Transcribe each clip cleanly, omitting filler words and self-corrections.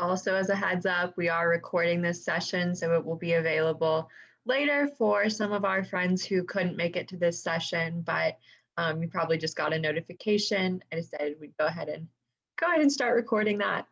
Also, as a heads up, we are recording this session, so it will be available later for some of our friends who couldn't make it to this session, but you probably just got a notification. I decided we'd go ahead and start recording that.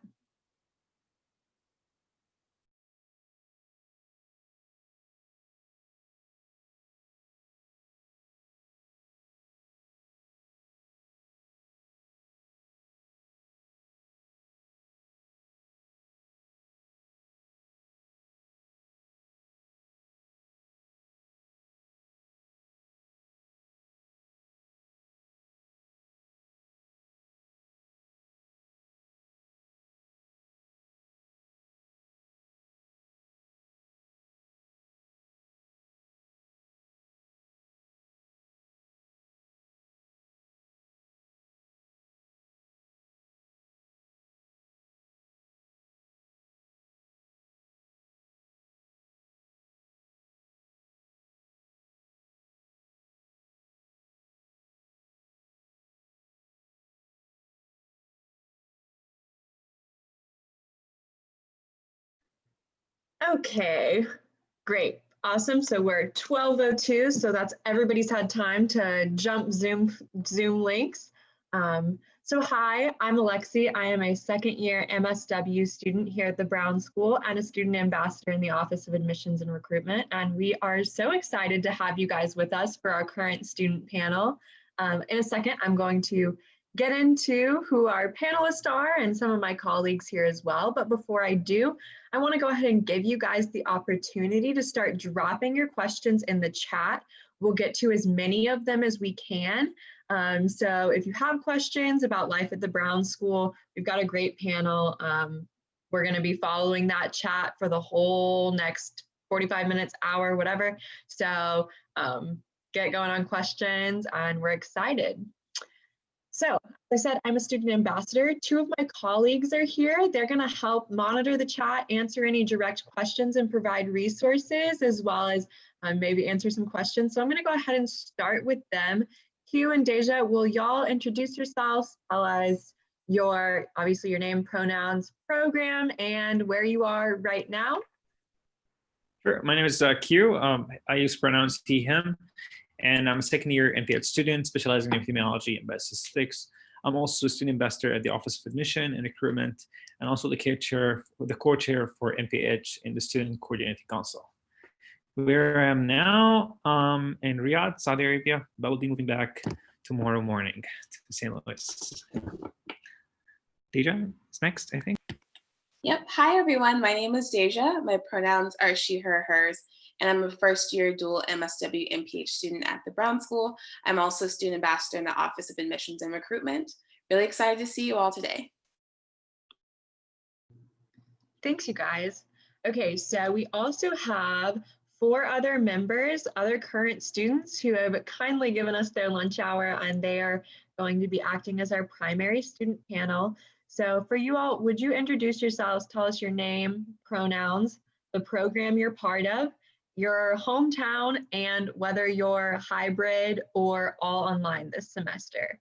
Okay, great, awesome. So we're 12:02, so that's everybody's had time to jump Zoom links. So hi, I'm Alexi. I am a second year MSW student here at the Brown School and a student ambassador in the Office of Admissions and Recruitment. And we are so excited to have you guys with us for our current student panel. In a second, I'm going to get into who our panelists are and some of my colleagues here as well. But before I do, I want to go ahead and give you guys the opportunity to start dropping your questions in the chat. We'll get to as many of them as we can. So if you have questions about life at the Brown School, we've got a great panel. We're going to be following that chat for the whole next 45 minutes, hour, whatever. So get going on questions, and we're excited. So, as I said, I'm a student ambassador. Two of my colleagues are here. They're going to help monitor the chat, answer any direct questions, and provide resources, as well as maybe answer some questions. So I'm going to go ahead and start with them. Hugh and Deja, will y'all introduce yourselves, tell us obviously your name, pronouns, program, and where you are right now? Sure. My name is Q. I use pronouns he, him. And I'm a second year MPH student specializing in epidemiology and biostatistics. I'm also a student ambassador at the Office of Admission and Recruitment, and also the co-chair for MPH in the Student Coordinating Council. Where I am now in Riyadh, Saudi Arabia, but will be moving back tomorrow morning to St. Louis. Deja is next, I think. Yep. Hi, everyone. My name is Deja. My pronouns are she, her, hers, and I'm a first-year dual MSW MPH student at the Brown School. I'm also a student ambassador in the Office of Admissions and Recruitment. Really excited to see you all today. Thanks, you guys. Okay, so we also have 4 other members, other current students who have kindly given us their lunch hour, and they are going to be acting as our primary student panel. So for you all, would you introduce yourselves, tell us your name, pronouns, the program you're part of, your hometown, and whether you're hybrid or all online this semester.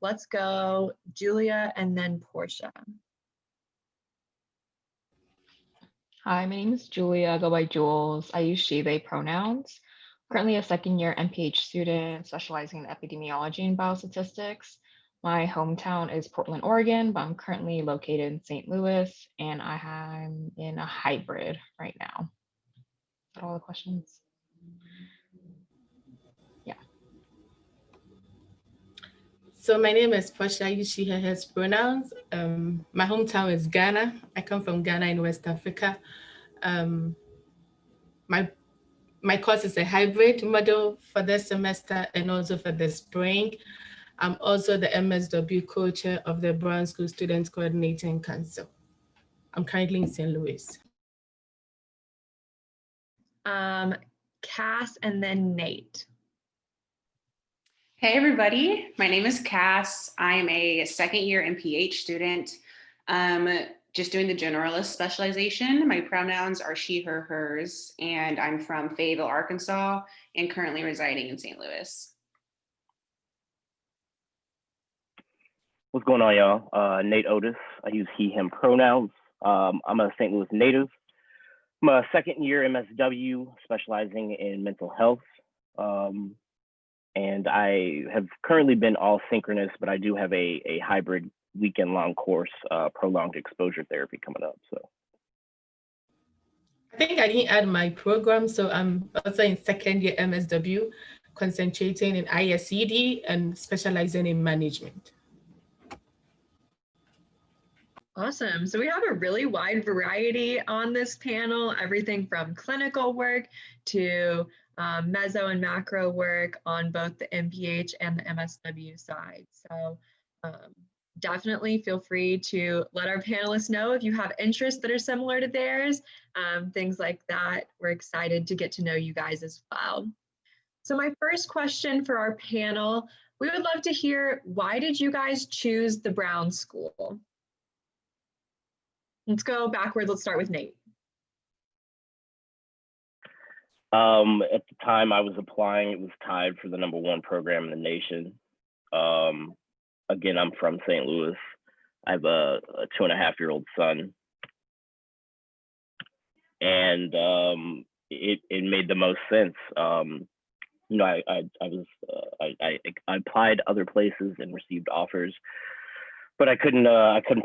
Let's go Julia and then Portia. Hi, my name is Julia. I go by Jules. I use she, they pronouns. Currently a second year MPH student specializing in epidemiology and biostatistics. My hometown is Portland, Oregon, but I'm currently located in St. Louis, and I'm in a hybrid right now. Is that all the questions? Yeah. So my name is Portia. I use she, her, hers pronouns. My hometown is Ghana. I come from Ghana in West Africa. My course is a hybrid model for this semester and also for the spring. I'm also the MSW co-chair of the Brown School Students Coordinating Council. I'm currently in St. Louis. Cass and then Nate. Hey everybody, my name is Cass. I am a second year MPH student, just doing the generalist specialization. My pronouns are she, her, hers, and I'm from Fayetteville, Arkansas, and currently residing in St. Louis. What's going on, y'all? Nate Oatis. I use he, him pronouns. I'm a St. Louis native. I'm a second year MSW specializing in mental health. And I have currently been all synchronous, but I do have a hybrid weekend long course, prolonged exposure therapy coming up. So I think I didn't add my program. So I'm also in second year MSW, concentrating in ISED and specializing in management. Awesome. So we have a really wide variety on this panel, everything from clinical work to meso and macro work on both the MPH and the MSW side. So definitely feel free to let our panelists know if you have interests that are similar to theirs, things like that. We're excited to get to know you guys as well. So my first question for our panel, we would love to hear, why did you guys choose the Brown School? Let's go backwards. Let's start with Nate. At the time I was applying, it was tied for the #1 program in the nation. Again, I'm from St. Louis. I have a 2.5-year-old son. And it made the most sense. You know, I applied other places and received offers, but I couldn't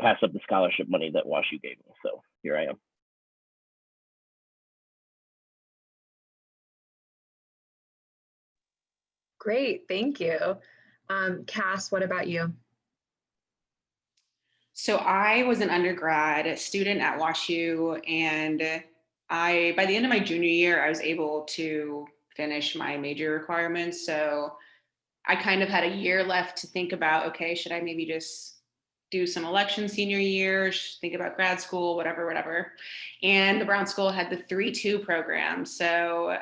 pass up the scholarship money that WashU gave me. So here I am. Great, thank you. Cass, what about you? So I was an undergrad student at WashU, and by the end of my junior year, I was able to finish my major requirements. So I kind of had a year left to think about, okay, should I maybe just do some elections senior year, think about grad school, whatever. And the Brown School had the 3-2 program. So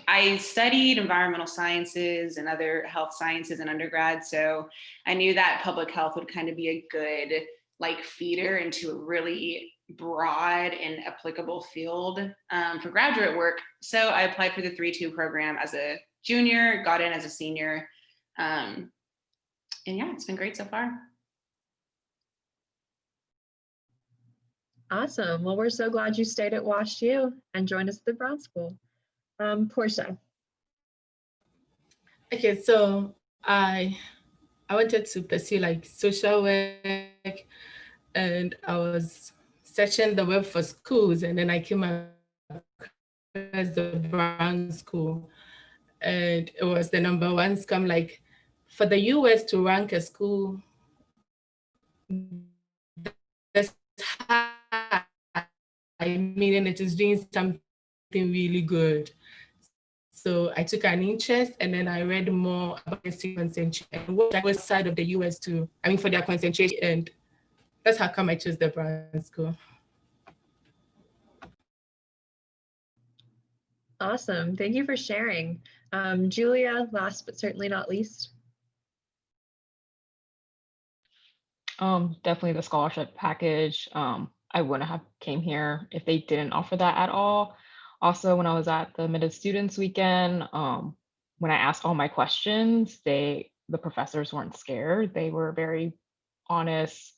I studied environmental sciences and other health sciences in undergrad. So I knew that public health would kind of be a good like feeder into a really broad and applicable field for graduate work. So I applied for the 3-2 program as a junior, got in as a senior. And yeah, it's been great so far. Awesome. Well, we're so glad you stayed at WashU and joined us at the Brown School. Portia. Okay, so I wanted to pursue like social work, and I was searching the web for schools, and then I came across the Brown School, and it was the #1 scam. Like for the US to rank a school this high, meaning it is doing something really good. So I took an interest, and then I read more about the concentration and what was side of the US to, for their concentration. And that's how come I chose the Brown School. Awesome. Thank you for sharing. Julia, last but certainly not least. Definitely the scholarship package. I wouldn't have came here if they didn't offer that at all. Also, when I was at the Mid Students Weekend, when I asked all my questions, the professors weren't scared. They were very honest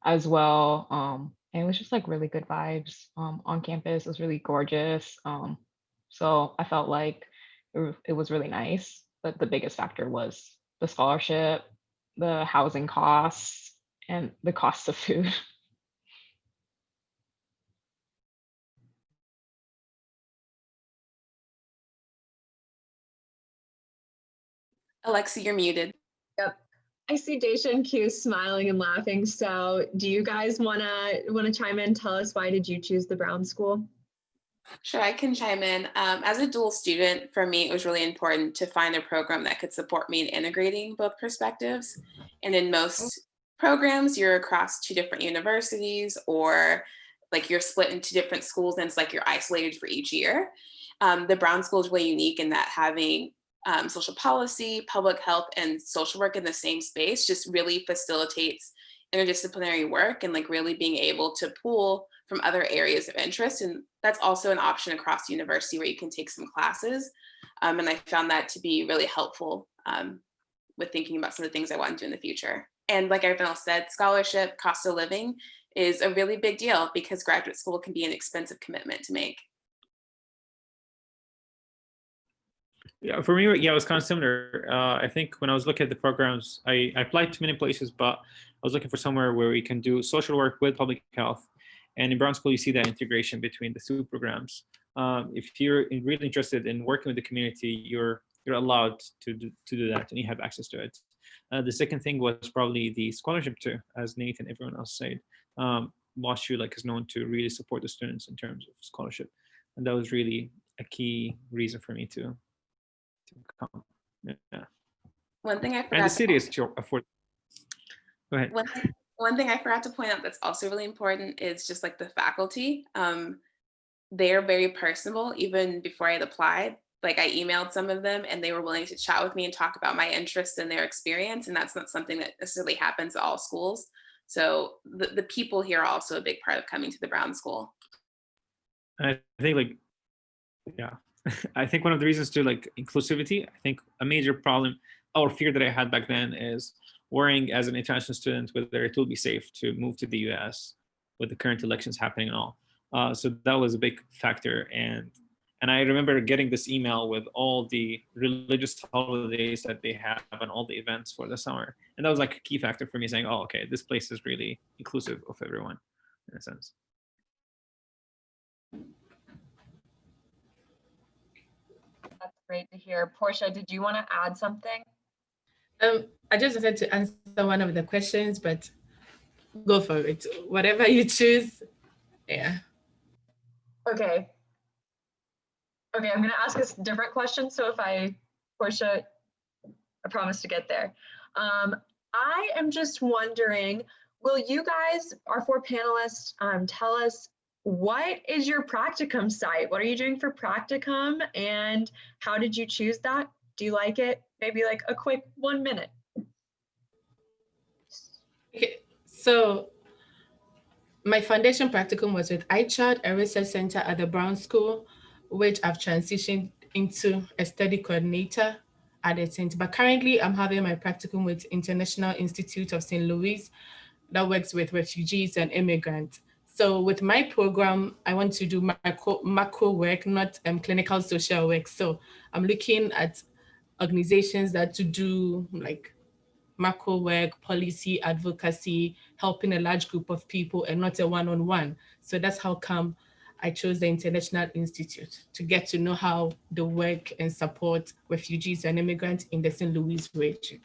as well. And it was just like really good vibes on campus. It was really gorgeous. So I felt like it was really nice. But the biggest factor was the scholarship, the housing costs, and the cost of food. Alexi, you're muted. Yep. I see Daisha and Q smiling and laughing. So do you guys wanna chime in? Tell us, why did you choose the Brown School? Sure, I can chime in. As a dual student, for me, it was really important to find a program that could support me in integrating both perspectives. And in most programs, you're across 2 different universities, or like you're split into different schools, and it's like you're isolated for each year. The Brown School is really unique in that having social policy, public health, and social work in the same space just really facilitates interdisciplinary work and like really being able to pull from other areas of interest. And that's also an option across the university where you can take some classes. And I found that to be really helpful with thinking about some of the things I want to do in the future. And like everyone else said, scholarship, cost of living is a really big deal because graduate school can be an expensive commitment to make. Yeah, for me, yeah, it was kind of similar. I think when I was looking at the programs, I applied to many places, but I was looking for somewhere where we can do social work with public health. And in Brown School, you see that integration between the two programs. If you're really interested in working with the community, you're allowed to do that, and you have access to it. The second thing was probably the scholarship too, as Nate and everyone else said. WashU is known to really support the students in terms of scholarship, and that was really a key reason for me to come. Yeah. One thing I forgot. And the city is afford. Go ahead. One thing I forgot to point out that's also really important is just like the faculty. They're very personable. Even before I had applied, like I emailed some of them and they were willing to chat with me and talk about my interests and their experience. And that's not something that necessarily happens at all schools. So the people here are also a big part of coming to the Brown School. I think yeah, I think one of the reasons to inclusivity, I think a major problem or fear that I had back then is worrying as an international student whether it will be safe to move to the US with the current elections happening and all. So that was a big factor. And I remember getting this email with all the religious holidays that they have and all the events for the summer. And that was like a key factor for me saying, oh, okay, this place is really inclusive of everyone in a sense. That's great to hear. Portia, did you want to add something? I just wanted to answer one of the questions, but go for it. Whatever you choose. Yeah. Okay. Okay, I'm going to ask a different question. So Portia, I promise to get there. I am just wondering, will you guys, our four panelists, tell us what is your practicum site? What are you doing for practicum and how did you choose that? Do you like it? Maybe like a quick 1 minute. Okay, so my foundation practicum was with iChat, a research center at the Brown School, which I've transitioned into a study coordinator at the center. But currently I'm having my practicum with International Institute of St. Louis that works with refugees and immigrants. So with my program, I want to do macro work, not clinical social work. So I'm looking at organizations that to do like macro work, policy, advocacy, helping a large group of people and not a one-on-one. So that's how come I chose the International Institute, to get to know how they work and support refugees and immigrants in the St. Louis region.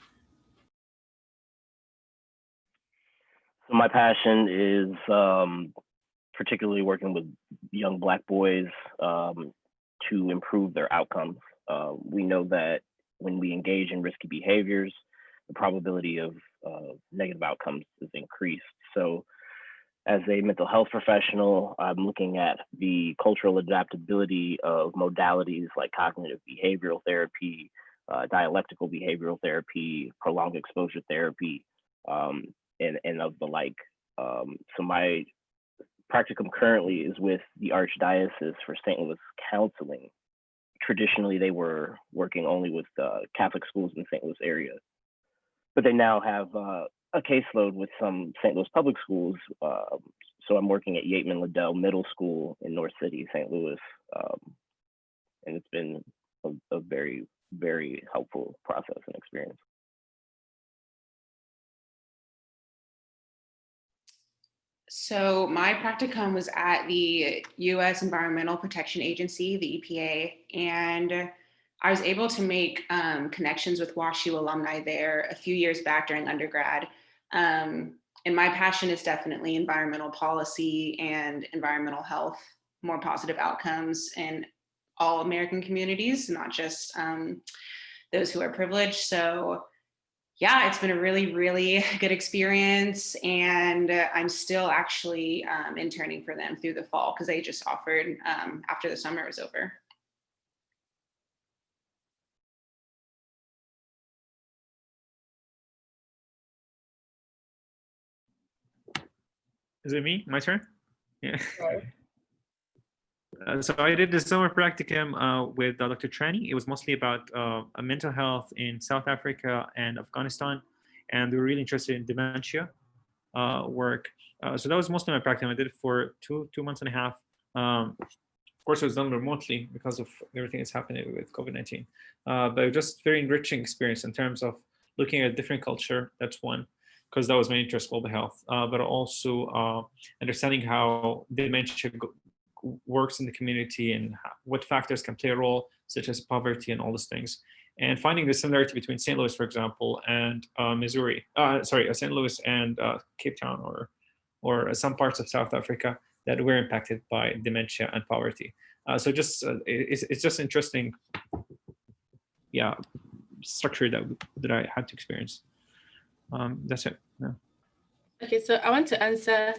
So my passion is particularly working with young Black boys to improve their outcomes. We know that when we engage in risky behaviors, the probability of negative outcomes is increased. So as a mental health professional, I'm looking at the cultural adaptability of modalities like cognitive behavioral therapy, dialectical behavioral therapy, prolonged exposure therapy, and of the like. So my practicum currently is with the Archdiocese for St. Louis Counseling. Traditionally, they were working only with Catholic schools in the St. Louis area, but they now have a caseload with some St. Louis public schools. So I'm working at Yateman Liddell Middle School in North City, St. Louis. And it's been a very, very helpful process and experience. So my practicum was at the U.S. Environmental Protection Agency, the EPA, and I was able to make connections with WashU alumni there a few years back during undergrad. And my passion is definitely environmental policy and environmental health, more positive outcomes in all American communities, not just those who are privileged. So yeah, it's been a really, really good experience. And I'm still actually interning for them through the fall because they just offered after the summer was over. Is it me? My turn? Yeah. So I did the summer practicum with Dr. Trani. It was mostly about mental health in South Africa and Afghanistan. And we were really interested in dementia. work. So that was mostly my practicum. I did it for two months and a half. Of course, it was done remotely because of everything that's happening with COVID-19. But it was just very enriching experience in terms of looking at a different culture. That's one, because that was my interest, global health. But also understanding how dementia works in the community and what factors can play a role, such as poverty and all these things. And finding the similarity between St. Louis, for example, and St. Louis and Cape Town, or some parts of South Africa that were impacted by dementia and poverty. So just it's just interesting, structure that I had to experience. That's it. Yeah. Okay, so I want to answer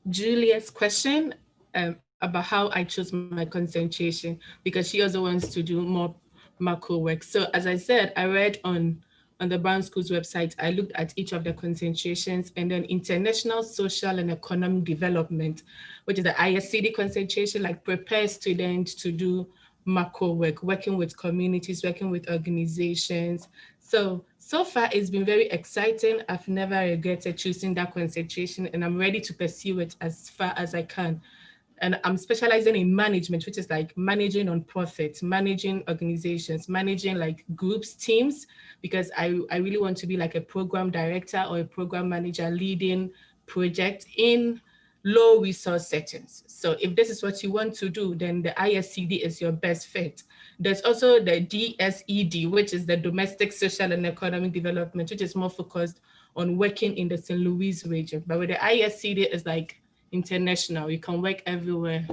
Julia's question about how I chose my concentration, because she also wants to do more macro work. So as I said, I read on the Brown School's website, I looked at each of the concentrations, and then international, social, and economic development, which is the ISCD concentration, like prepare students to do macro work, working with communities, working with organizations. So far it's been very exciting. I've never regretted choosing that concentration, and I'm ready to pursue it as far as I can. And I'm specializing in management, which is like managing nonprofits, managing organizations, managing like groups, teams, because I really want to be like a program director or a program manager leading projects in low resource settings. So if this is what you want to do, then the ISCD is your best fit. There's also the DSED, which is the domestic, social, and economic development, which is more focused on working in the St. Louis region. But with the ISCD, it's like international, you can work everywhere.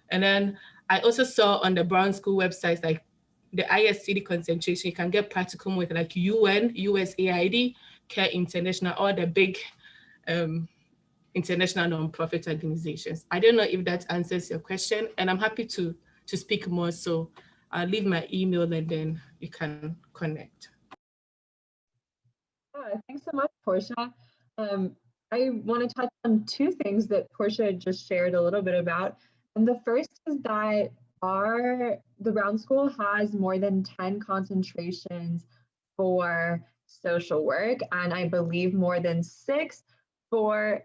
And then I also saw on the Brown School website, like the ISCD concentration, you can get practicum with like UN, USAID, Care International, all the big international nonprofit organizations. I don't know if that answers your question, and I'm happy to speak more. So I'll leave my email and then you can connect. Thanks so much, Portia. I want to touch on two things that Portia just shared a little bit about. And the first is that the Brown School has more than 10 concentrations for social work, and I believe more than 6 for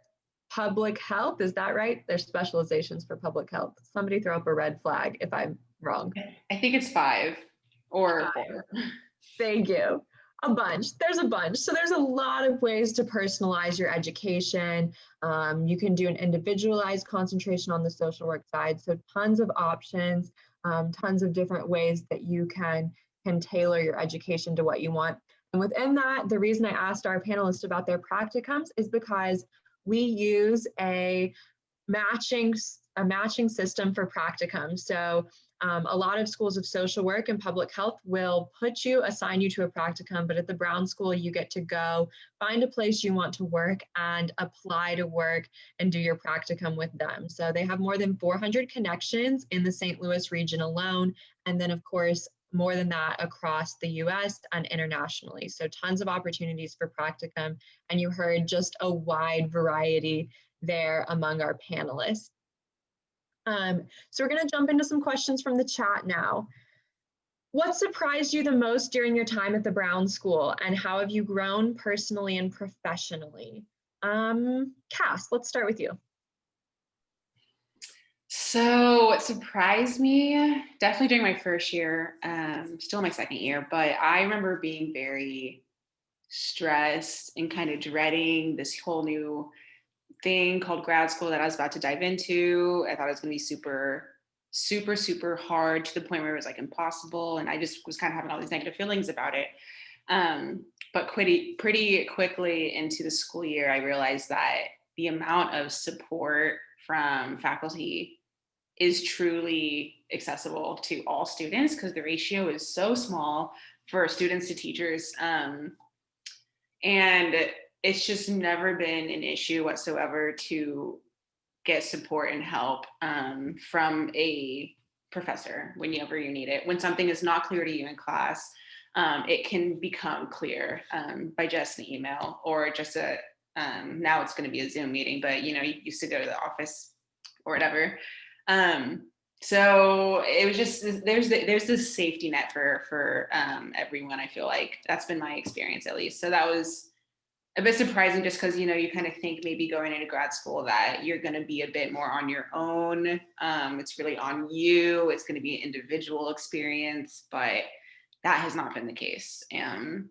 public health. Is that right? There's specializations for public health. Somebody throw up a red flag if I'm wrong. I think it's 5 or 4. Thank you. A bunch. There's a bunch. So there's a lot of ways to personalize your education. You can do an individualized concentration on the social work side. So tons of options, tons of different ways that you can tailor your education to what you want. And within that, the reason I asked our panelists about their practicums is because we use a matching system for practicum. So a lot of schools of social work and public health will assign you to a practicum, but at the Brown School, you get to go find a place you want to work and apply to work and do your practicum with them. So they have more than 400 connections in the St. Louis region alone. And then of course, more than that across the US and internationally. So tons of opportunities for practicum. And you heard just a wide variety there among our panelists. So we're going to jump into some questions from the chat now. What surprised you the most during your time at the Brown School, and how have you grown personally and professionally? Cass, let's start with you. So what surprised me, definitely during my first year, still my second year, but I remember being very stressed and kind of dreading this whole new thing called grad school that I was about to dive into. I thought it was going to be super, super, super hard, to the point where it was like impossible. And I just was kind of having all these negative feelings about it. But pretty quickly into the school year, I realized that the amount of support from faculty is truly accessible to all students, because the ratio is so small for students to teachers. And it's just never been an issue whatsoever to get support and help from a professor whenever you need it. When something is not clear to you in class, it can become clear by just an email or just now it's going to be a Zoom meeting, but you used to go to the office or whatever. So it was just, there's this safety net for everyone. I feel like that's been my experience, at least. So that was a bit surprising just because, you kind of think maybe going into grad school that you're going to be a bit more on your own. It's really on you. It's going to be an individual experience, but that has not been the case.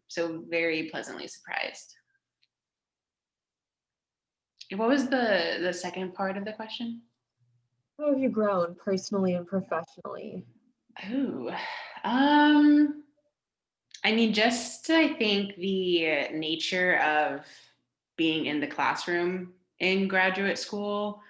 So very pleasantly surprised. What was the second part of the question? How have you grown personally and professionally? Oh, I mean, just I think the nature of being in the classroom in graduate school,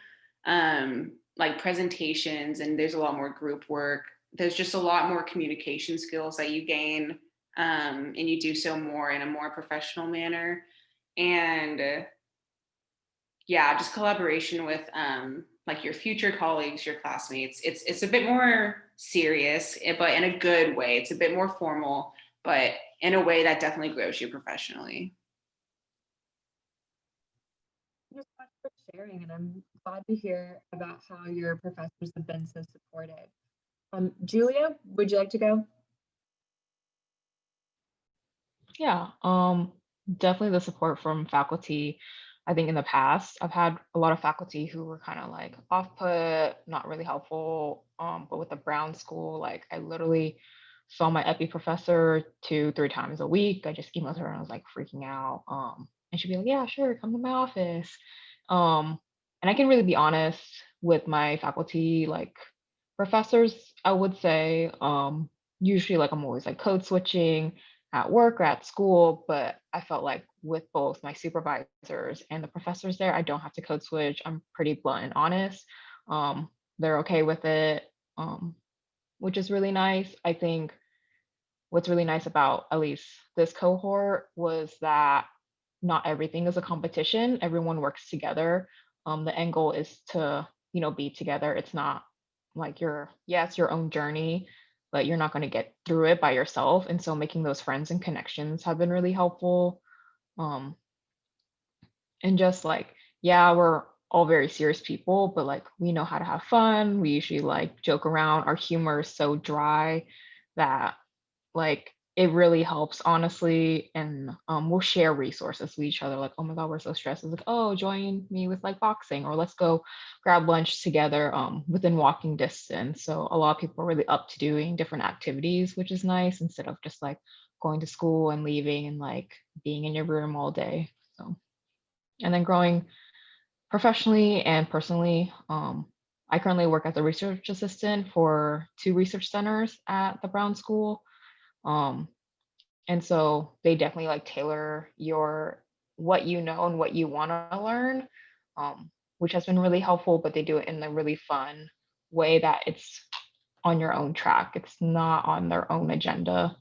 like presentations, and there's a lot more group work. There's just a lot more communication skills that you gain, and you do so more in a more professional manner. And yeah, just collaboration with like your future colleagues, your classmates. It's a bit more serious, but in a good way. It's a bit more formal, but in a way that definitely grows you professionally. Thank you so much for sharing, and I'm glad to hear about how your professors have been so supportive. Julia, would you like to go? Yeah, definitely the support from faculty. I think in the past, I've had a lot of faculty who were kind of like off put, not really helpful. But with the Brown School, like I literally saw my epi professor 2, 3 times a week. I just emailed her and I was like freaking out. And she'd be like, "Yeah, sure, come to my office." Um, and I can really be honest with my faculty, like professors, I would say. Usually like I'm always like code switching at work or at school, but I felt like with both my supervisors and the professors there, I don't have to code switch. I'm pretty blunt and honest. They're okay with it, which is really nice. I think what's really nice about at least this cohort was that not everything is a competition. Everyone works together. The end goal is to, be together. It's not like it's your own journey, but you're not going to get through it by yourself. And so making those friends and connections have been really helpful. Um, and just like, yeah, we're all very serious people, but like we know how to have fun. We usually like joke around. Our humor is so dry that like it really helps honestly. And we'll share resources with each other, like, oh my god, we're so stressed. It's like, oh, join me with like boxing, or let's go grab lunch together within walking distance. So a lot of people are really up to doing different activities, which is nice, instead of just like going to school and leaving and like being in your room all day. So, and then growing professionally and personally, I currently work as a research assistant for 2 research centers at the Brown School. um, and so they definitely like tailor your what you know and what you want to learn, which has been really helpful, but they do it in a really fun way that it's on your own track. It's not on their own agenda,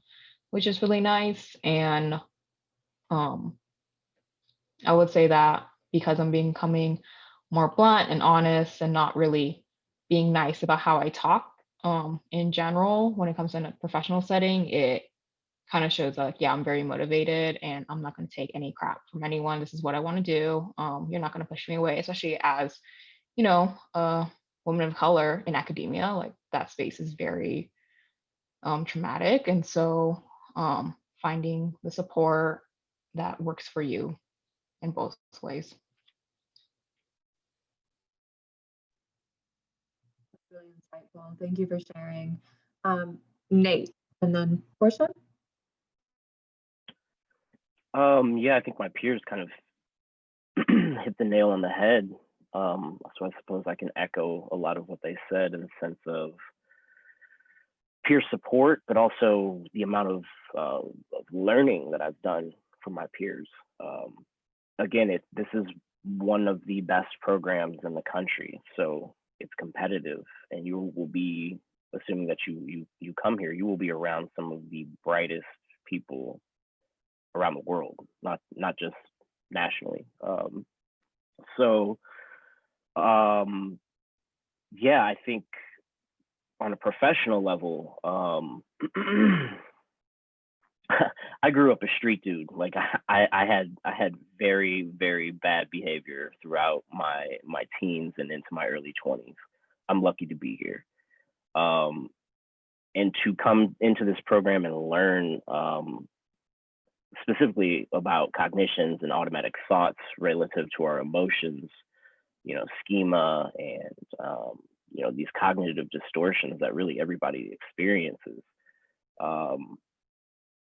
which is really nice. And um, I would say that because I'm becoming more blunt and honest and not really being nice about how I talk in general when it comes in a professional setting, it kind of shows like, yeah, I'm very motivated and I'm not going to take any crap from anyone. This is what I want to do. You're not going to push me away, especially as, a woman of color in academia. Like that space is very traumatic. And so finding the support that works for you in both ways. Really insightful. Thank you for sharing. Nate, and then Portia. Yeah, I think my peers kind of hit the nail on the head. So I suppose I can echo a lot of what they said in the sense of peer support, but also the amount of learning that I've done from my peers. Again, this is one of the best programs in the country, so it's competitive, and you will be, assuming that you come here, you will be around some of the brightest people around the world, not just nationally. So yeah, I think on a professional level, I grew up a street dude. Like I had very, very bad behavior throughout my teens and into my early 20s. I'm lucky to be here. And to come into this program and learn specifically about cognitions and automatic thoughts relative to our emotions, schema and, these cognitive distortions that really everybody experiences.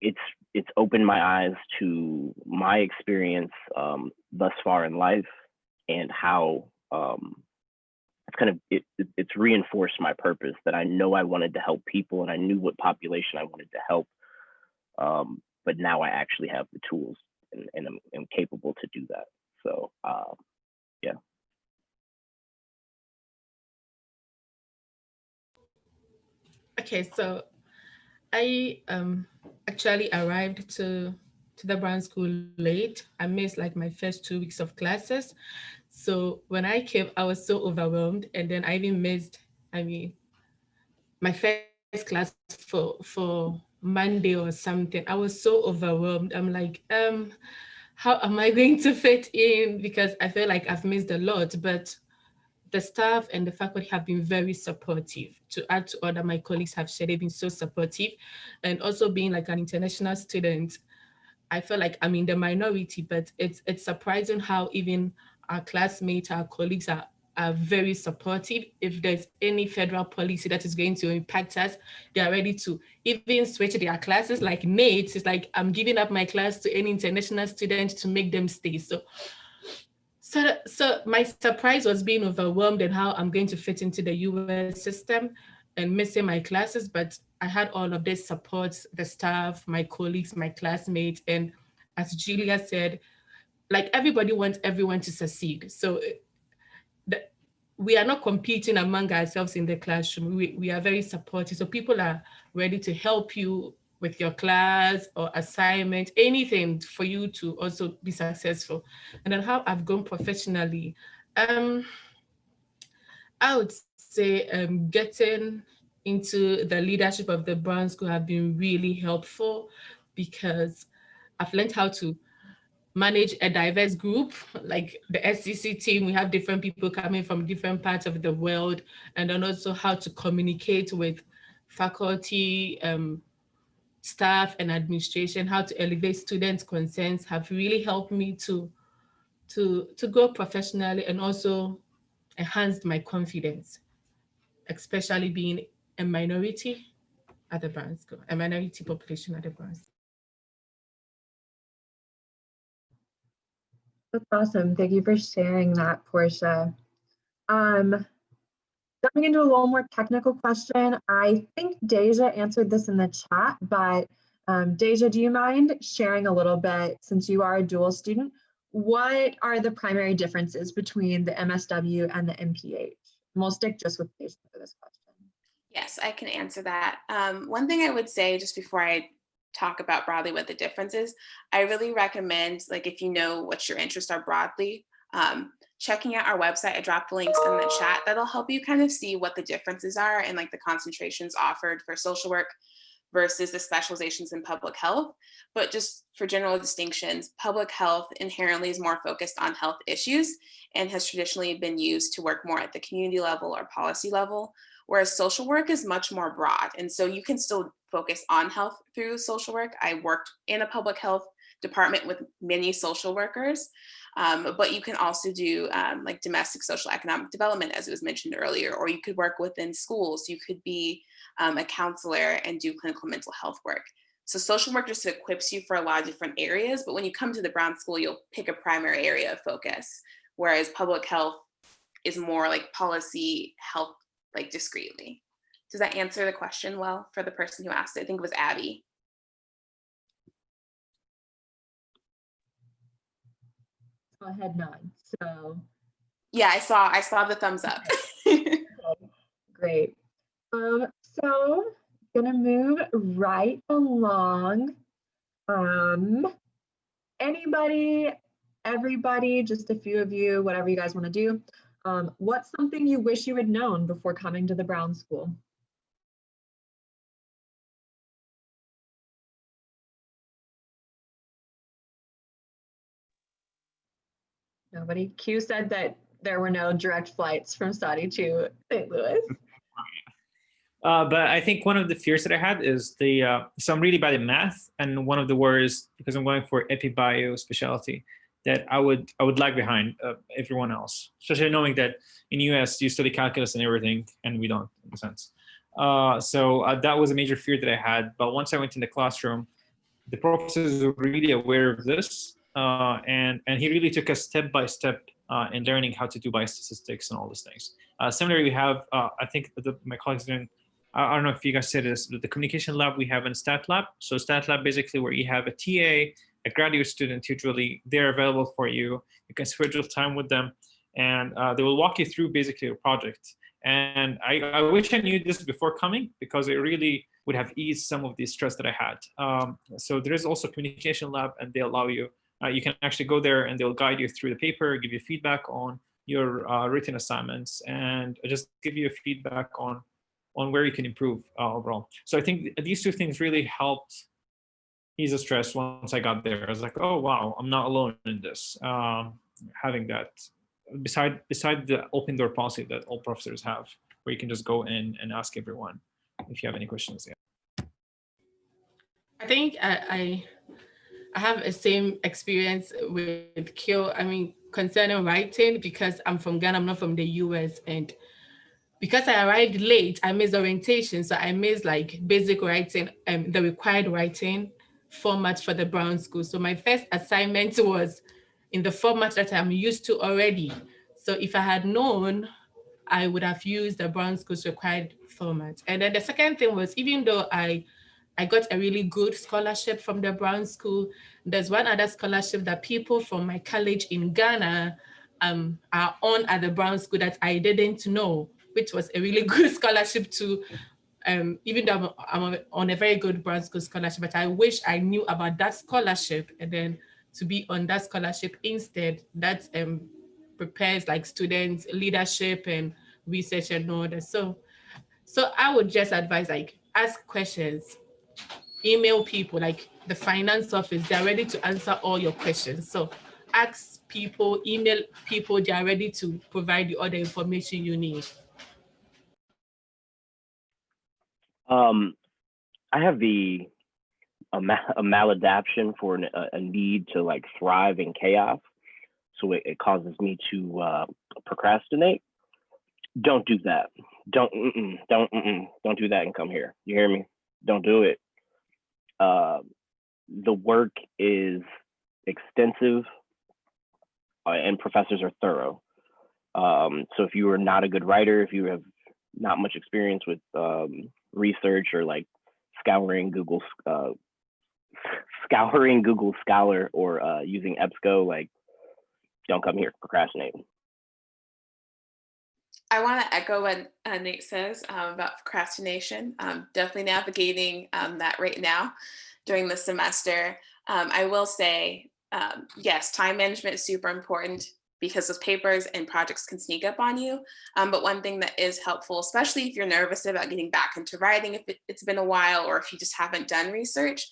It's opened my eyes to my experience thus far in life, and how it's reinforced my purpose, that I know I wanted to help people and I knew what population I wanted to help. But now I actually have the tools and I'm capable to do that. So yeah. Okay, so I actually arrived to the Brown School late. I missed like my first 2 weeks of classes. So when I came, I was so overwhelmed, and then I even missed, my first class for Monday or something. I was so overwhelmed. I'm like, how am I going to fit in? Because I feel like I've missed a lot, but the staff and the faculty have been very supportive. To add to all that my colleagues have shared, they've been so supportive. And also being like an international student, I feel like I'm in the minority, but it's surprising how even our classmates, our colleagues are very supportive. If there's any federal policy that is going to impact us, they are ready to even switch their classes. Like Nate, it's like, I'm giving up my class to any international student to make them stay. So my surprise was being overwhelmed and how I'm going to fit into the US system and missing my classes, but I had all of this support, the staff, my colleagues, my classmates, and as Julia said, like everybody wants everyone to succeed. So we are not competing among ourselves in the classroom. We are very supportive. So people are ready to help you with your class or assignment, anything for you to also be successful. And then how I've grown professionally. I would say getting into the leadership of the Brown School have been really helpful, because I've learned how to manage a diverse group. Like the SCC team, we have different people coming from different parts of the world, and then also how to communicate with faculty, staff and administration, how to elevate students' concerns have really helped me to grow professionally and also enhanced my confidence, especially being a minority at the Brown School, a minority population at the Brown School. That's awesome. Thank you for sharing that, Portia. Jumping into a little more technical question, I think Deja answered this in the chat, but Deja, do you mind sharing a little bit, since you are a dual student, what are the primary differences between the MSW and the MPH? And we'll stick just with Deja for this question. Yes, I can answer that. One thing I would say just before I talk about broadly what the difference is, I really recommend, like, if you know what your interests are broadly, checking out our website. I dropped the links in the chat. That'll help you kind of see what the differences are and like the concentrations offered for social work versus the specializations in public health. But just for general distinctions, public health inherently is more focused on health issues and has traditionally been used to work more at the community level or policy level, whereas social work is much more broad. And so you can still focus on health through social work. I worked in a public health department with many social workers, but you can also do like domestic social economic development, as it was mentioned earlier, or you could work within schools. You could be a counselor and do clinical mental health work. So social work just equips you for a lot of different areas, but when you come to the Brown School, you'll pick a primary area of focus, whereas public health is more like policy health, like discreetly. Does that answer the question well for the person who asked it? I think it was Abby. A head nod. So yeah, I saw the thumbs up. okay, great. So gonna move right along. Anybody, everybody, just a few of you, whatever you guys want to do. What's something you wish you had known before coming to the Brown School? Nobody. Q said that there were no direct flights from Saudi to St. Louis. But I think one of the fears that I had is so I'm really bad at math, and one of the worries, because I'm going for epibio specialty, that I would lag behind everyone else, especially knowing that in US you study calculus and everything, and we don't, in a sense. So that was a major fear that I had. But once I went in the classroom, the professors were really aware of this, and he really took us step by step in learning how to do biostatistics and all these things. Similarly, we have, I think my colleagues doing, I don't know if you guys said this, the communication lab we have in Stat Lab. So Stat Lab basically where you have a TA, a graduate student, usually they're available for you. You can schedule time with them, and they will walk you through basically your project. And I wish I knew this before coming, because it really would have eased some of the stress that I had. So there is also communication lab, and they allow you, you can actually go there and they'll guide you through the paper, give you feedback on your written assignments, and just give you feedback on where you can improve overall. So I think these two things really helped ease the stress once I got there. I was like, oh, wow, I'm not alone in this. Having that, beside the open door policy that all professors have, where you can just go in and ask everyone if you have any questions. Yeah. I think I have the same experience with Kyo. I mean, concerning writing, because I'm from Ghana, I'm not from the US, and because I arrived late, I missed orientation. So I missed like basic writing, the required writing format for the Brown School. So my first assignment was in the format that I'm used to already. So if I had known, I would have used the Brown School's required format. And then the second thing was, even though I got a really good scholarship from the Brown School, there's one other scholarship that people from my college in Ghana are on at the Brown School that I didn't know, which was a really good scholarship too. Even though I'm on a very good Brown School scholarship, but I wish I knew about that scholarship, and then to be on that scholarship instead, that prepares like students leadership and research and all that. So I would just advise, like, ask questions, email people, like the finance office, they're ready to answer all your questions. So ask people, email people, they're ready to provide you all the information you need. I have a maladaption for a need to like thrive in chaos. So it causes me to procrastinate. Don't do that. Don't do that and come here. You hear me? Don't do it. The work is extensive, and professors are thorough. So if you are not a good writer, if you have not much experience with research or like scouring Google Scholar or using EBSCO, like, don't come here procrastinating. I want to echo what Nate says about procrastination. Definitely navigating that right now during the semester. I will say, yes, time management is super important, because those papers and projects can sneak up on you. But one thing that is helpful, especially if you're nervous about getting back into writing, if it's been a while, or if you just haven't done research,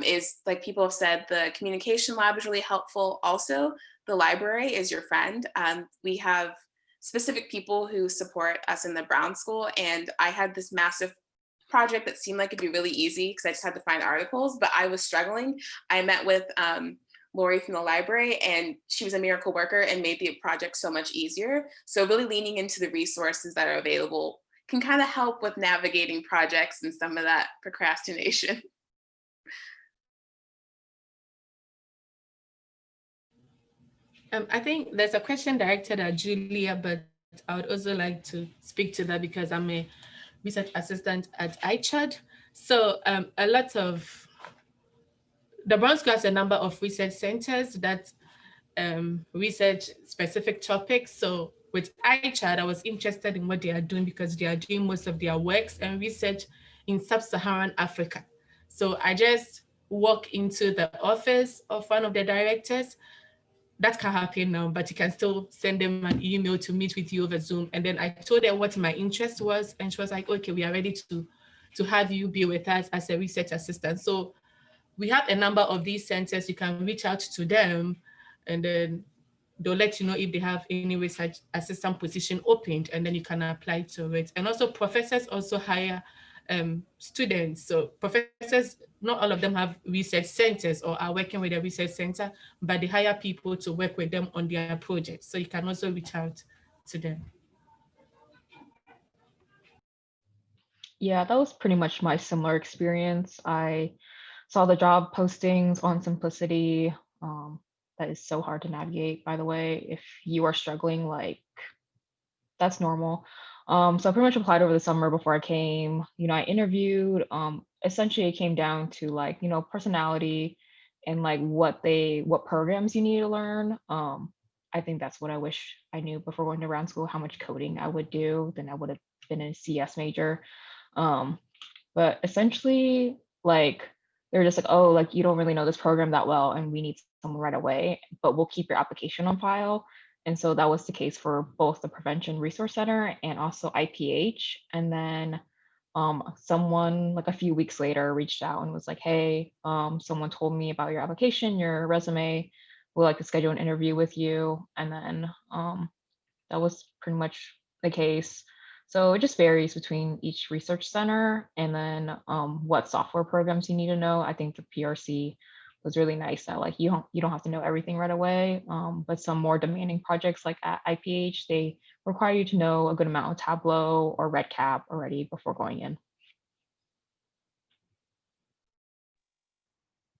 is, like people have said, the communication lab is really helpful. Also, the library is your friend. We have specific people who support us in the Brown School, and I had this massive project that seemed like it'd be really easy because I just had to find articles, but I was struggling. I met with Lori from the library, and she was a miracle worker and made the project so much easier. So really leaning into the resources that are available can kind of help with navigating projects and some of that procrastination. I think there's a question directed at Julia, but I would also like to speak to that because I'm a research assistant at ICHAD. So a lot of the Brown School has a number of research centers that research specific topics. So with ICHAD, I was interested in what they are doing because they are doing most of their works and research in sub-Saharan Africa. So I just walk into the office of one of the directors. That can happen now, but you can still send them an email to meet with you over Zoom. And then I told her what my interest was, and she was like, okay, we are ready to have you be with us as a research assistant. So we have a number of these centers. You can reach out to them, and then they'll let you know if they have any research assistant position opened, and then you can apply to it. And also professors also hire students. So professors, not all of them have research centers or are working with a research center, but they hire people to work with them on their projects. So you can also reach out to them. Yeah, that was pretty much my similar experience. I saw the job postings on Simplicity. That is so hard to navigate, by the way. If you are struggling, like, that's normal. So I pretty much applied over the summer before I came. I interviewed. Essentially, it came down to like, personality and like what programs you need to learn. I think that's what I wish I knew before going to round school, how much coding I would do. Then I would have been a CS major. But essentially, like, they're just like, oh, like, you don't really know this program that well, and we need someone right away, but we'll keep your application on file. And so that was the case for both the Prevention Resource Center and also IPH. And then someone like a few weeks later reached out and was like, hey, someone told me about your application, your resume, we'd like to schedule an interview with you. And then that was pretty much the case. So it just varies between each research center, and then what software programs you need to know. I think the PRC was really nice that like you don't have to know everything right away, but some more demanding projects like at IPH, they require you to know a good amount of Tableau or RedCap already before going in.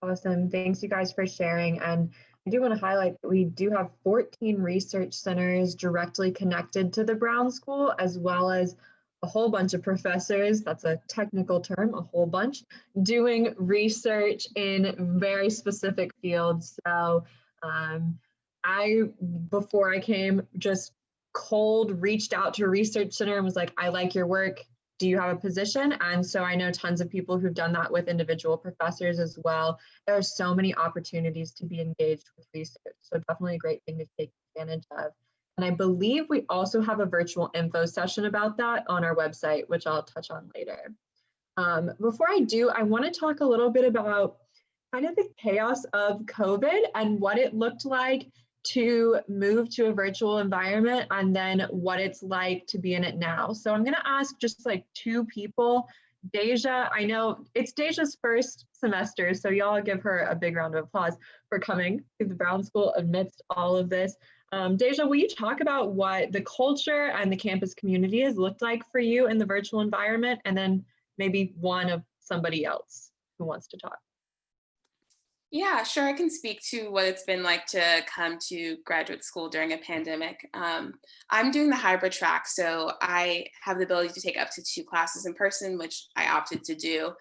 Awesome. Thanks you guys for sharing. And I do want to highlight that we do have 14 research centers directly connected to the Brown School, as well as a whole bunch of professors, that's a technical term, a whole bunch, doing research in very specific fields. So before I came, just cold reached out to a research center and was like, I like your work. Do you have a position? And so I know tons of people who've done that with individual professors as well. There are so many opportunities to be engaged with research. So definitely a great thing to take advantage of. And I believe we also have a virtual info session about that on our website, which I'll touch on later. Before I do, I want to talk a little bit about kind of the chaos of COVID and what it looked like to move to a virtual environment, and then what it's like to be in it now. So I'm going to ask just like two people. Deja, I know it's Deja's first semester, so y'all give her a big round of applause for coming to the Brown School amidst all of this. Deja, will you talk about what the culture and the campus community has looked like for you in the virtual environment, and then maybe one of somebody else who wants to talk? Yeah, sure. I can speak to what it's been like to come to graduate school during a pandemic. I'm doing the hybrid track, so I have the ability to take up to 2 classes in person, which I opted to do.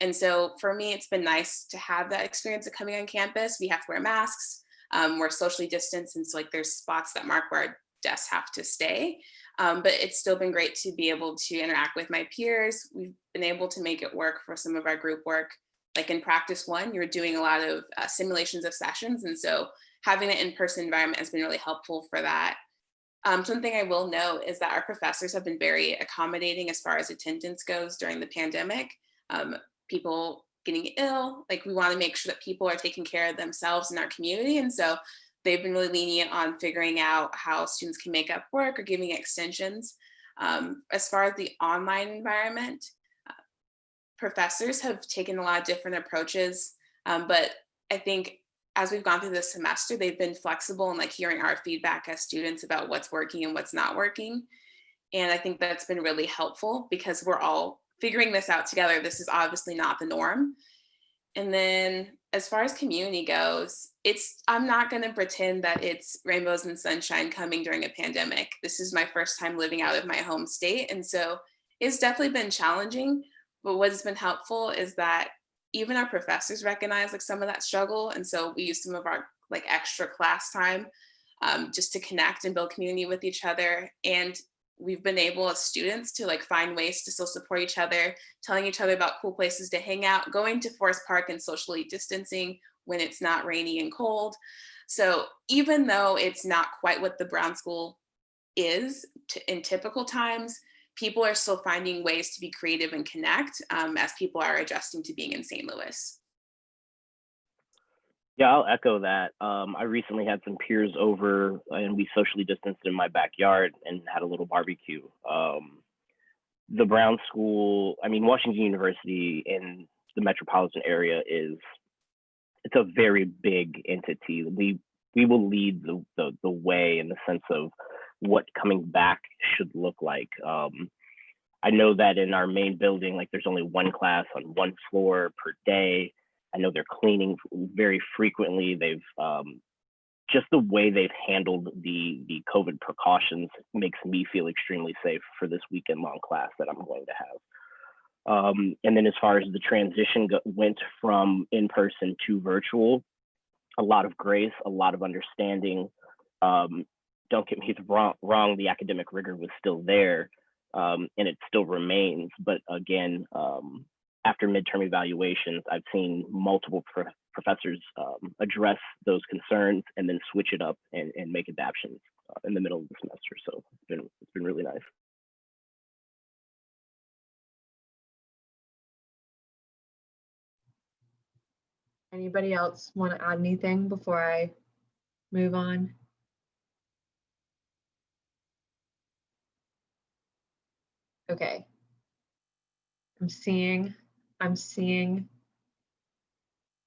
And so for me, it's been nice to have that experience of coming on campus. We have to wear masks, we're socially distanced, and so like there's spots that mark where our desks have to stay. But it's still been great to be able to interact with my peers. We've been able to make it work for some of our group work. Like in practice 1, you're doing a lot of simulations of sessions. And so having an in-person environment has been really helpful for that. Something I will note is that our professors have been very accommodating as far as attendance goes during the pandemic. People getting ill, like we want to make sure that people are taking care of themselves in our community. And so they've been really lenient on figuring out how students can make up work or giving extensions. As far as the online environment, professors have taken a lot of different approaches, but I think as we've gone through this semester, they've been flexible and like hearing our feedback as students about what's working and what's not working. And I think that's been really helpful because we're all figuring this out together. This is obviously not the norm. And then as far as community goes, I'm not going to pretend that it's rainbows and sunshine coming during a pandemic. This is my first time living out of my home state. And so it's definitely been challenging. But what has been helpful is that even our professors recognize like some of that struggle. And so we use some of our like extra class time just to connect and build community with each other. And we've been able as students to like find ways to still support each other, telling each other about cool places to hang out, going to Forest Park and socially distancing when it's not rainy and cold. So even though it's not quite what the Brown School is in typical times, people are still finding ways to be creative and connect as people are adjusting to being in St. Louis. Yeah, I'll echo that. I recently had some peers over and we socially distanced in my backyard and had a little barbecue. The Brown School, I mean, Washington University in the metropolitan area it's a very big entity. We will lead the way in the sense of what coming back should look like. I know that in our main building, like there's only one class on one floor per day. I know they're cleaning very frequently. They've just the way they've handled the COVID precautions makes me feel extremely safe for this weekend long class that I'm going to have. And then as far as the transition went from in-person to virtual, a lot of grace, a lot of understanding. Don't get me wrong, the academic rigor was still there, and it still remains. But again, after midterm evaluations, I've seen multiple professors address those concerns and then switch it up and make adaptations in the middle of the semester. So it's been really nice. Anybody else want to add anything before I move on? Okay. I'm seeing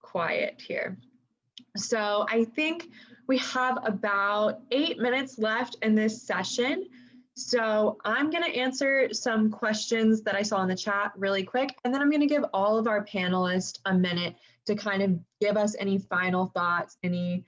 quiet here. So I think we have about 8 minutes left in this session. So I'm going to answer some questions that I saw in the chat really quick, and then I'm going to give all of our panelists a minute to kind of give us any final thoughts, anything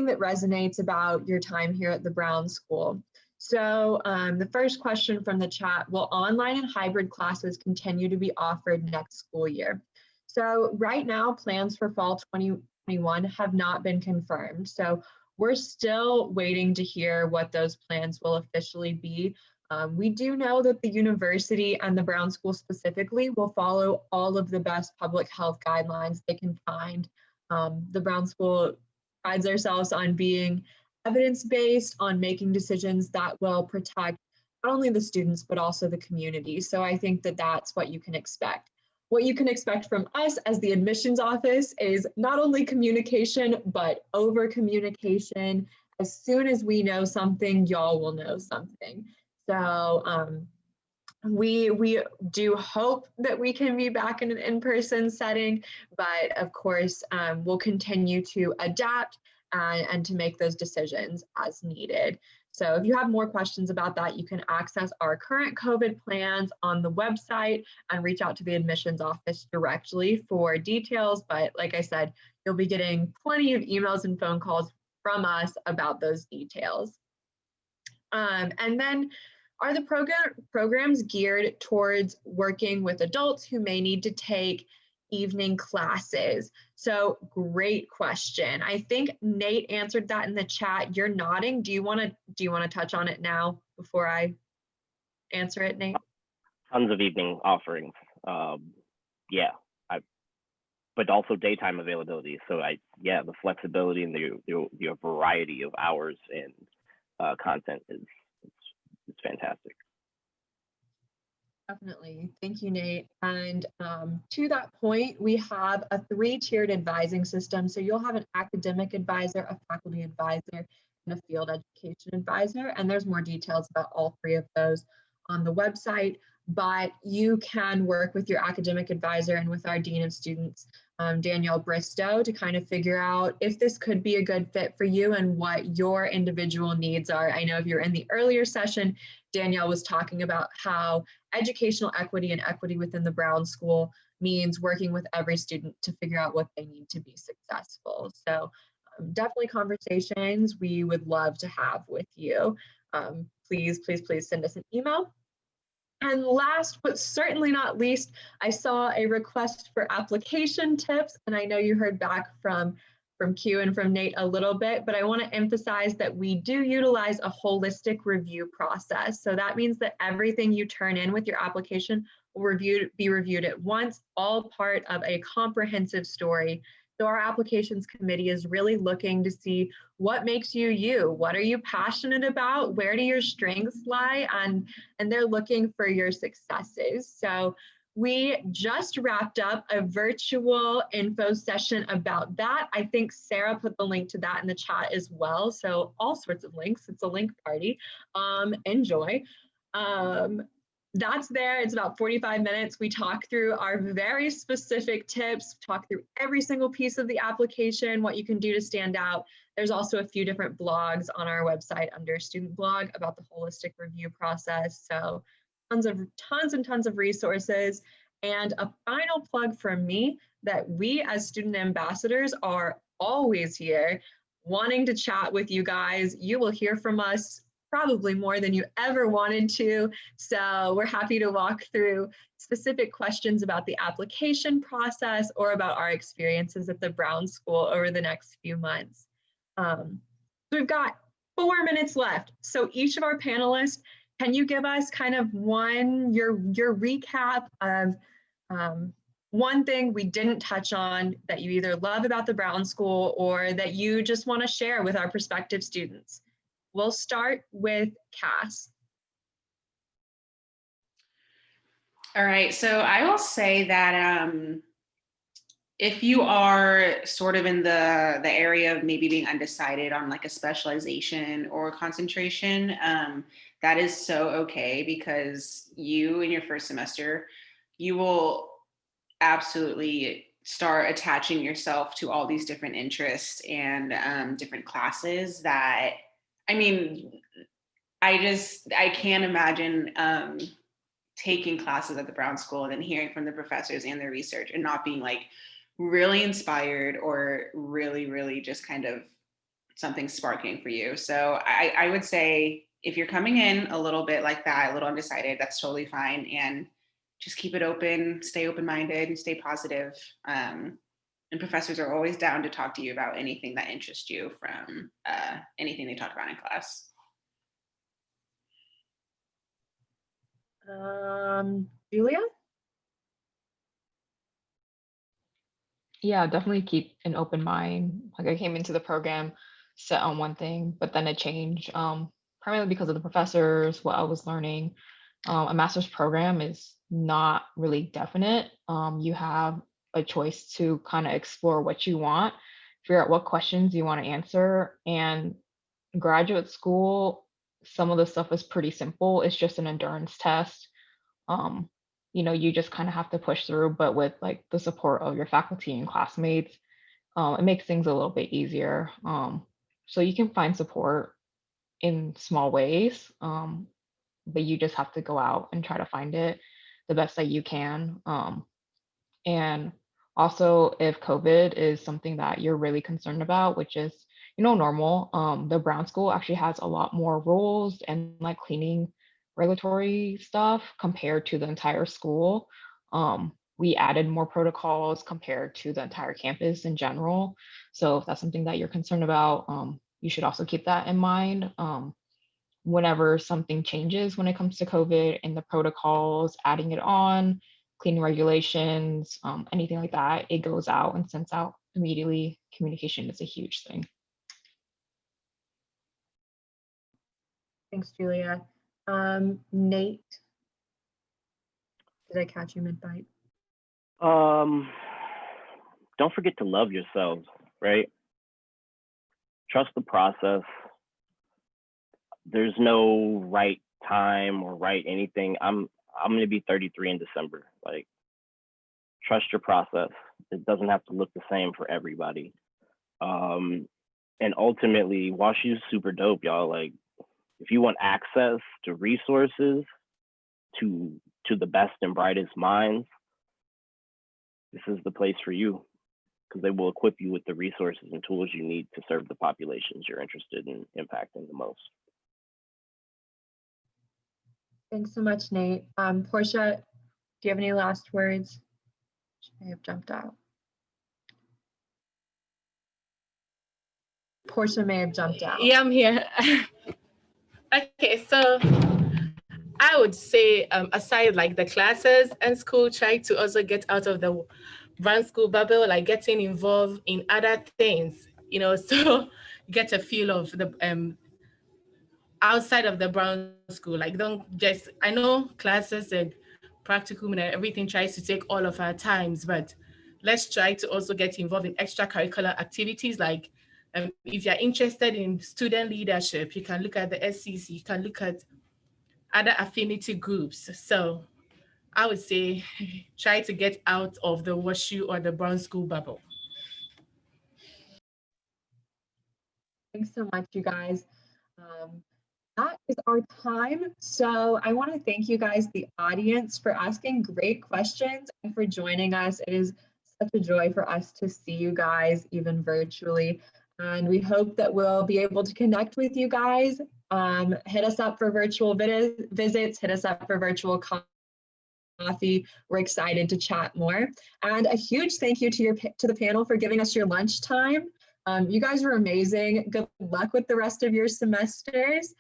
that resonates about your time here at the Brown School. So the first question from the chat, will online and hybrid classes continue to be offered next school year? So right now, plans for fall 2021 have not been confirmed. So we're still waiting to hear what those plans will officially be. We do know that the university and the Brown School specifically will follow all of the best public health guidelines they can find. The Brown School prides ourselves on being evidence-based, on making decisions that will protect not only the students, but also the community. So I think that that's what you can expect. What you can expect from us as the admissions office is not only communication, but over communication. As soon as we know something, y'all will know something. So we do hope that we can be back in an in-person setting, but of course, we'll continue to adapt and to make those decisions as needed. So if you have more questions about that, you can access our current COVID plans on the website and reach out to the admissions office directly for details. But like I said, you'll be getting plenty of emails and phone calls from us about those details. And then, are the programs geared towards working with adults who may need to take evening classes? So great question. I think Nate answered that in the chat. You're nodding. Do you want to touch on it now before I answer it, Nate? Tons of evening offerings. Yeah, but also daytime availability. So the flexibility and the variety of hours and content is fantastic. Definitely. Thank you, Nate. And to that point, we have a 3-tiered advising system. So you'll have an academic advisor, a faculty advisor, and a field education advisor. And there's more details about all 3 of those on the website. But you can work with your academic advisor and with our Dean of Students, Danielle Bristow, to kind of figure out if this could be a good fit for you and what your individual needs are. I know if you're in the earlier session, Danielle was talking about how educational equity and equity within the Brown School means working with every student to figure out what they need to be successful. So definitely conversations we would love to have with you. Please send us an email. And last, but certainly not least, I saw a request for application tips, and I know you heard back from Q and from Nate a little bit, but I want to emphasize that we do utilize a holistic review process. So that means that everything you turn in with your application will be reviewed at once, all part of a comprehensive story. So our applications committee is really looking to see what makes you you. What are you passionate about? Where do your strengths lie? And they're looking for your successes. So We just wrapped up a virtual info session about that. I think Sarah put the link to that in the chat as well. So all sorts of links. It's a link party. Enjoy. That's there. It's about 45 minutes. We talk through our very specific tips, talk through every single piece of the application, what you can do to stand out. There's also a few different blogs on our website under student blog about the holistic review process. So tons and tons of resources. And a final plug from me that we as student ambassadors are always here wanting to chat with you guys. You will hear from us probably more than you ever wanted to. So we're happy to walk through specific questions about the application process or about our experiences at the Brown School over the next few months. We've got 4 minutes left. So each of our panelists, can you give us kind of your recap of one thing we didn't touch on that you either love about the Brown School or that you just want to share with our prospective students? We'll start with Cass. All right, so I will say that if you are sort of in the area of maybe being undecided on like a specialization or concentration, that is so okay, because you in your first semester, you will absolutely start attaching yourself to all these different interests and different classes that, I mean, I can't imagine taking classes at the Brown School and then hearing from the professors and their research and not being like really inspired or really just kind of something sparking for you. So I would say if you're coming in a little bit like that, a little undecided, that's totally fine. And just keep it open, stay open-minded and stay positive. And professors are always down to talk to you about anything that interests you from anything they talk about in class. Julia? Yeah, definitely keep an open mind. Like I came into the program set on one thing, but then it changed, primarily because of the professors, what I was learning. A master's program is not really definite. You have a choice to kind of explore what you want, figure out what questions you want to answer. And graduate school, some of the stuff is pretty simple. It's just an endurance test. You just kind of have to push through, but with like the support of your faculty and classmates, it makes things a little bit easier. So you can find support in small ways, but you just have to go out and try to find it the best that you can. And also, if COVID is something that you're really concerned about, which is, normal, the Brown School actually has a lot more rules and like cleaning regulatory stuff compared to the entire school. We added more protocols compared to the entire campus in general. So if that's something that you're concerned about, you should also keep that in mind. Whenever something changes when it comes to COVID and the protocols, adding it on, cleaning regulations, anything like that, it goes out and sends out immediately. Communication is a huge thing. Thanks, Julia. Nate, did I catch you mid-bite? Don't forget to love yourselves, right? Trust the process. There's no right time or right anything. I'm going to be 33 in December. Like, trust your process. It doesn't have to look the same for everybody. And ultimately, WashU's super dope, y'all. Like, if you want access to resources, to the best and brightest minds, this is the place for you, because they will equip you with the resources and tools you need to serve the populations you're interested in impacting the most. Thanks so much, Nate. Portia, do you have any last words? She may have jumped out. Portia may have jumped out. Yeah, I'm here. Okay, so I would say, aside like the classes and school, try to also get out of the Brown School bubble, like getting involved in other things, so get a feel of the outside of the Brown School. Like, don't just, I know classes and practicum and everything tries to take all of our times, but let's try to also get involved in extracurricular activities. Like if you're interested in student leadership, you can look at the SCC, you can look at other affinity groups. So I would say try to get out of the WashU or the Brown School bubble. Thanks so much, you guys. That is our time. So I want to thank you guys, the audience, for asking great questions and for joining us. It is such a joy for us to see you guys, even virtually. And we hope that we'll be able to connect with you guys. Hit us up for virtual visits, hit us up for virtual coffee. We're excited to chat more. And a huge thank you to the panel for giving us your lunch time. You guys were amazing. Good luck with the rest of your semesters.